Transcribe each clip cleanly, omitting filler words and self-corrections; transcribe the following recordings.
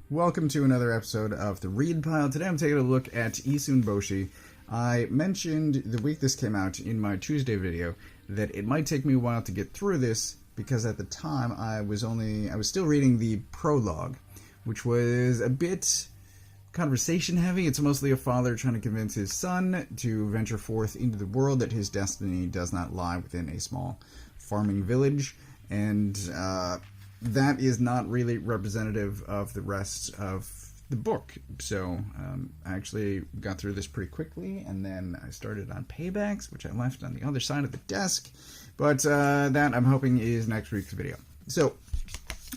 Welcome to another episode of The Read Pile. Today I'm taking a look at Issunboshi. I mentioned the week this came out in my Tuesday video that it might take me a while to get through this because at the time I was still reading the prologue, which was a bit conversation heavy. It's mostly a father trying to convince his son to venture forth into the world, that his destiny does not lie within a small farming village, and that is not really representative of the rest of the book. So I actually got through this pretty quickly, and then I started on Paybacks, which I left on the other side of the desk. But that, I'm hoping, is next week's video. So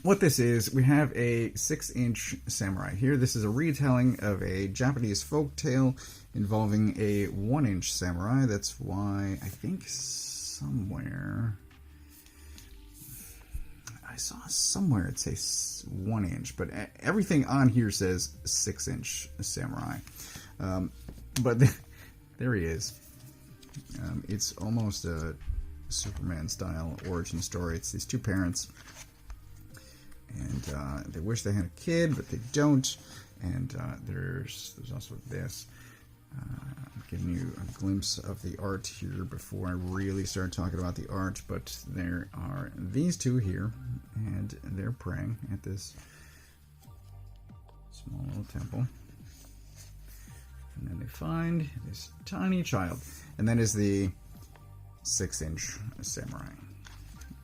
what this is, we have a 6-inch samurai here. This is a retelling of a Japanese folktale involving a 1-inch samurai. That's why I think somewhere I saw somewhere it says 1-inch, but everything on here says 6-inch samurai. But there he is. It's almost a Superman-style origin story. It's these two parents, and they wish they had a kid, but they don't. And there's also this. I'm giving you a glimpse of the art here before I really start talking about the art, but there are these two here, and they're praying at this small little temple. And then they find this tiny child, and that is the 6-inch samurai.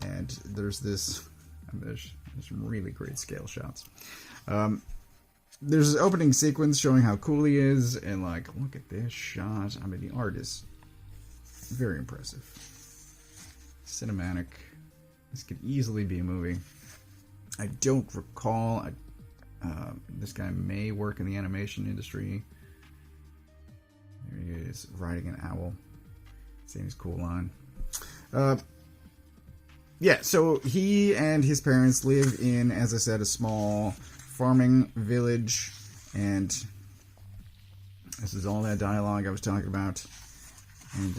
And there's this, there's some really great scale shots. There's an opening sequence showing how cool he is, and like, look at this shot. I mean, the art is very impressive. Cinematic. This could easily be a movie. I don't recall. This guy may work in the animation industry. There he is, riding an owl. Saying his cool line. Yeah, so he and his parents live in, as I said, a small farming village, and this is all that dialogue I was talking about. And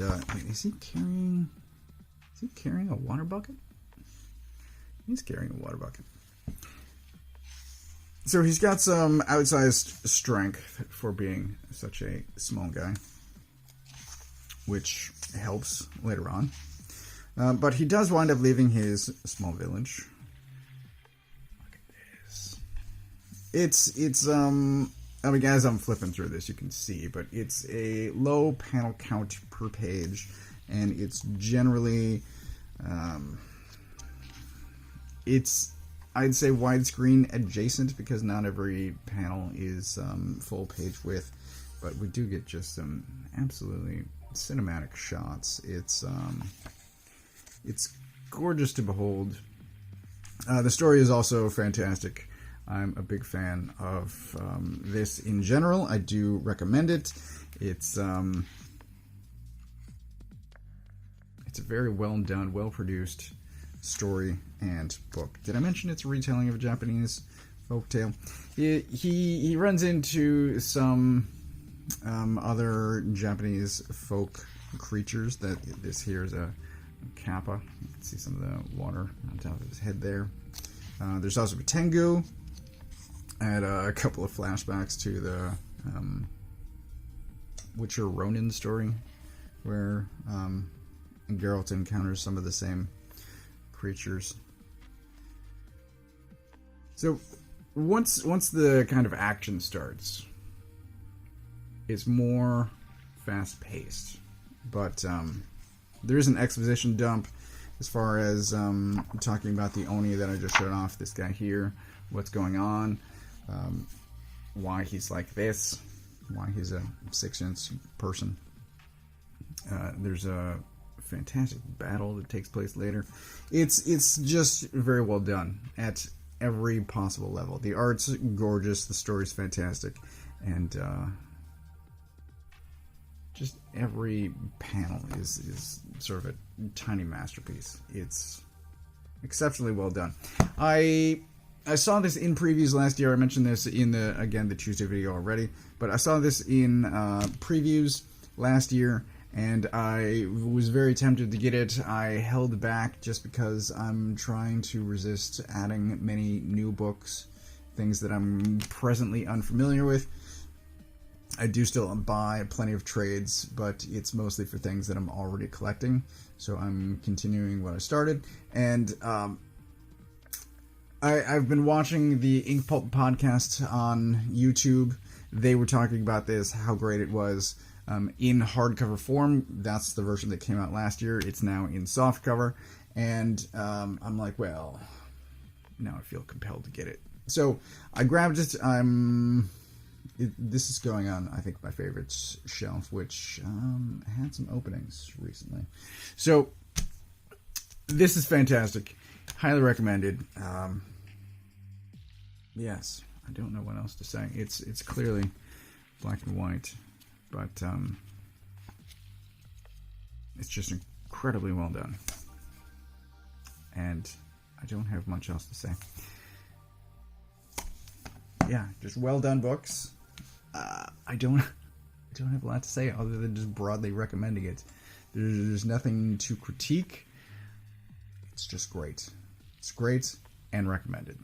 is he carrying a water bucket? He's carrying a water bucket. So he's got some outsized strength for being such a small guy, which helps later on. But he does wind up leaving his small village. It's I mean, as I'm flipping through this, you can see, but it's a low panel count per page, and it's generally, it's, I'd say, widescreen adjacent, because not every panel is full page width, but we do get just some absolutely cinematic shots. It's gorgeous to behold. The story is also fantastic. I'm a big fan of this in general. I do recommend it. It's a very well done, well produced story and book. Did I mention it's a retelling of a Japanese folktale? He runs into some other Japanese folk creatures. That this here is a kappa. You can see some of the water on top of his head there. There's also a tengu. I had a couple of flashbacks to the Witcher Ronin story, where Geralt encounters some of the same creatures. So once the kind of action starts, it's more fast-paced, but there is an exposition dump as far as talking about the Oni that I just showed off, this guy here, what's going on. Why he's like this, why he's a 6-inch person. There's a fantastic battle that takes place later. It's just very well done at every possible level. The art's gorgeous, the story's fantastic, and just every panel is sort of a tiny masterpiece. It's exceptionally well done. I saw this in previews last year. I mentioned this in the Tuesday video already, but I saw this in previews last year, and I was very tempted to get it. I held back just because I'm trying to resist adding many new books things that I'm presently unfamiliar with. I do still buy plenty of trades, but it's mostly for things that I'm already collecting. So I'm continuing what I started. And I've been watching the Ink Pulp podcast on YouTube. They were talking about this, how great it was in hardcover form. That's the version that came out last year. It's now in softcover. And I'm like, well, now I feel compelled to get it. So I grabbed it. This is going on, I think, my favorites shelf, which had some openings recently. So this is fantastic. Highly recommended. Yes, I don't know what else to say. It's clearly black and white, but it's just incredibly well done. And I don't have much else to say. Yeah, just well done books. I don't have a lot to say other than just broadly recommending it. There's nothing to critique. It's just great. It's great and recommended.